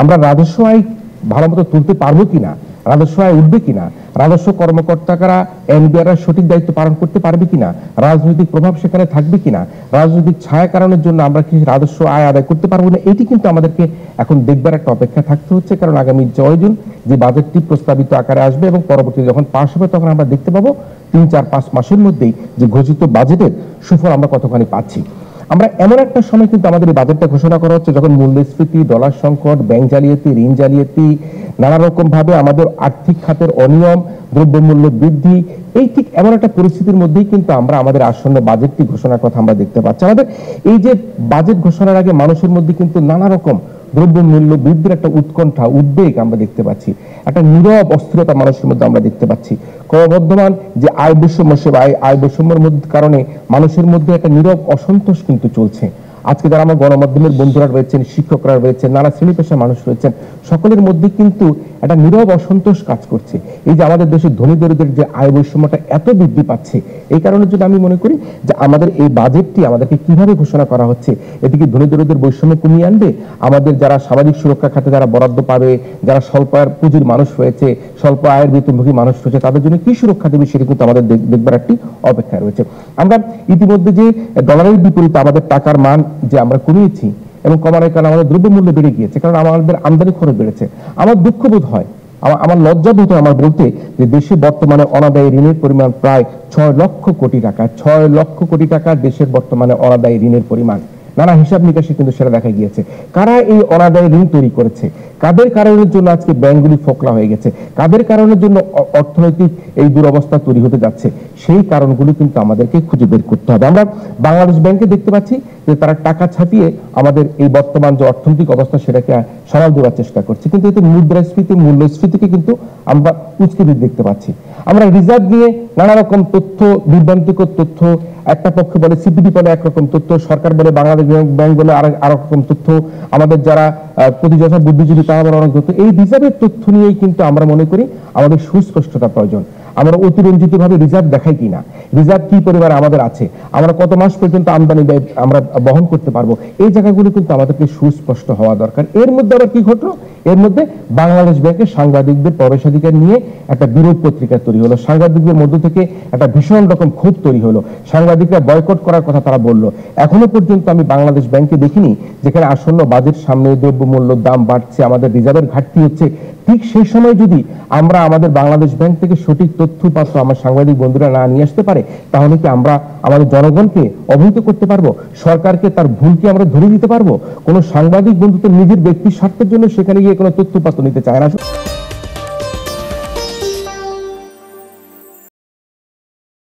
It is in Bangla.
আমরা রাজস্ব আয় ভালো মতো তুলতে পারবো কিনা, রাজস্ব আয় উঠবে কিনা, রাজস্ব কর্মকর্তারা এনবিআর সঠিক দায়িত্ব পালন করতে পারবে কিনা, রাজনৈতিক প্রভাব সেখানে থাকবে কিনা, রাজনৈতিক ছায়া কারণের জন্য আমরা কি রাজস্ব আয় আদায় করতে পারবো না, এটি কিন্তু আমাদেরকে এখন দেখবার একটা অপেক্ষা থাকতে হচ্ছে। কারণ আগামী 6 জুন যে বাজেটটি প্রস্তাবিত আকারে আসবে এবং পরবর্তীতে যখন পাশ হবে তখন আমরা দেখতে পাবো 3-4-5 মাসের মধ্যেই যে ঘোষিত বাজেটের সুফল আমরা কতখানি পাচ্ছি। আমরা এমন একটা সময় কিন্তু আমাদের এই বাজেটটা ঘোষণা করা হচ্ছে যখন মূল্যস্ফীতি, ডলার সংকট, ব্যাংক জালিয়াতি, ঋণ জালিয়াতি, নানা রকম ভাবে আমাদের আর্থিক খাতের অনিয়ম, দ্রব্যমূল্য বৃদ্ধি, এই ঠিক এমন একটা পরিস্থিতির মধ্যেই কিন্তু আমরা আমাদের আসন্ন বাজেটটি ঘোষণার কথা আমরা দেখতে পাচ্ছি। আমাদের এই যে বাজেট ঘোষণার আগে মানুষের মধ্যে কিন্তু নানা রকম দ্রব্যমূল্য বৃদ্ধির একটা উৎকণ্ঠা, উদ্বেগ আমরা দেখতে পাচ্ছি, একটা নীরব অস্থিরতা মানুষের মধ্যে আমরা দেখতে পাচ্ছি। ক্রমবর্ধমান যে আয় বৈষম্য, সে আয় বৈষম্যের কারণে মানুষের মধ্যে একটা নীরব অসন্তোষ কিন্তু চলছে। আজকে যারা আমার গণমাধ্যমের বন্ধুরা রয়েছেন, শিক্ষকরা রয়েছেন, নানা শ্রেণী পেশার মানুষ রয়েছেন, সকলের মধ্যে কিন্তু একটা নীরব অসন্তোষ কাজ করছে। এই যে আমাদের দেশের ধনী দরিদ্রের যে আয় বৈষম্যটা এত বৃদ্ধি পাচ্ছে, এই কারণের জন্য আমি মনে করি যে আমাদের এই বাজেটটি আমাদেরকে কিভাবে ঘোষণা করা হচ্ছে, এদিকে ধনী দরিদ্রের বৈষম্য কমিয়ে আনবে, আমাদের যারা সামাজিক সুরক্ষা খাতে যারা বরাদ্দ পাবে, যারা স্বল্প আয়ের পুঁজির মানুষ রয়েছে, স্বল্প আয়ের বেতনভোগী মানুষ রয়েছে, তাদের জন্য কি সুরক্ষা দেবে সেটা কিন্তু আমাদের দেখবার একটি অপেক্ষা রয়েছে। আমরা ইতিমধ্যে যে ডলারের বিপরীতে আমাদের টাকার মান যে আমরা কমিয়েছি এবং কমানোর কারণে আমাদের দ্রব্যমূল্য বেড়ে গিয়েছে, কারণ আমাদের আমদানি খরচ বেড়েছে। আমার দুঃখবোধ হয়, আমার লজ্জাবোধ হয় আমার বলতে, যে দেশে বর্তমানে অনাদায়ী ঋণের পরিমাণ প্রায় 6 লক্ষ কোটি টাকা। 6 লক্ষ কোটি টাকা দেশের বর্তমানে অনাদায়ী ঋণের পরিমাণ। নানা হিসাব নিকাশে কিন্তু সেটা দেখা গিয়েছে। কারা এই অনাদায়ী ঋণ তৈরি করেছে, কাদের কারণের জন্য আজকে ব্যাংকগুলি ফোকলা হয়ে গেছে, কাদের কারণের জন্য অর্থনৈতিক এই দুরবস্থা তৈরি হতে যাচ্ছে, সেই কারণগুলো কিন্তু আমাদেরকে খুঁজে বের করতে হবে। আমরা বাংলাদেশ ব্যাংকে দেখতে পাচ্ছি যে তারা টাকা ছাপিয়ে আমাদের এই বর্তমান যে অর্থনৈতিক অবস্থা সেটাকে সামাল দেওয়ার চেষ্টা করছে, কিন্তু এতে মুদ্রাস্ফীতি, মূল্যস্ফীতিকে কিন্তু আমরা উচকে দিতে দেখতে পাচ্ছি। আমরা রিজার্ভ নিয়ে নানা রকম তথ্য, বিভ্রান্তিকর তথ্য, একটা পক্ষ বলে সিপিডি বলে একরকম তথ্য, সরকার বলে বাংলাদেশ ব্যাংক বলে আর রকম তথ্য, আমাদের যারা প্রতিযোগিতা বুদ্ধিজীবী তারা বলে অনেক তথ্য। এই রিজার্ভের তথ্য নিয়েই কিন্তু আমরা মনে করি আমাদের সুস্পষ্টতা প্রয়োজন। আমরা অতিরঞ্জিত ভাবে রিজার্ভ দেখাই কিনা, রিজার্ভ কি পরিমাণ আমাদের আছে, আমরা কত মাস পর্যন্ত আমদানি ব্যয় আমরা বহন করতে পারবো, এই জায়গাগুলো কিন্তু আমাদেরকে সুস্পষ্ট হওয়া দরকার। এর মধ্যে আবার কি ঘটলো, এর মধ্যে বাংলাদেশ ব্যাংকের সাংবাদিকদের প্রবেশাধিকার নিয়ে একটা বিরোধ পত্রিকা তৈরি হলো, সাংবাদিকদের মধ্য থেকে একটা ভীষণ রকম ক্ষোভ তৈরি হলো, সাংবাদিকরা বয়কট করার কথা তারা বললো। এখনো পর্যন্ত আমি বাংলাদেশ ব্যাংকে দেখিনি যেখানে আসন্ন বাজেট সামনে, দ্রব্যমূল্যের দাম বাড়ছে, আমাদের রিজার্ভের ঘাটতি হচ্ছে, ঠিক সেই সময় যদি আমরা আমাদের বাংলাদেশ ব্যাংক থেকে সঠিক তথ্যপাত্র আমার সাংবাদিক বন্ধুরা না নিয়ে আসতে পারে, তাহলে কি আমরা আমাদের জনগণকে অবহিত করতে পারবো, সরকারকে তার ভুলকে আমরা ধরে দিতে পারবো? কোনো সাংবাদিক বন্ধু তো নিজের ব্যক্তির স্বার্থের জন্য সেখানে গিয়ে কোনো তথ্যপাত্র নিতে চায় না।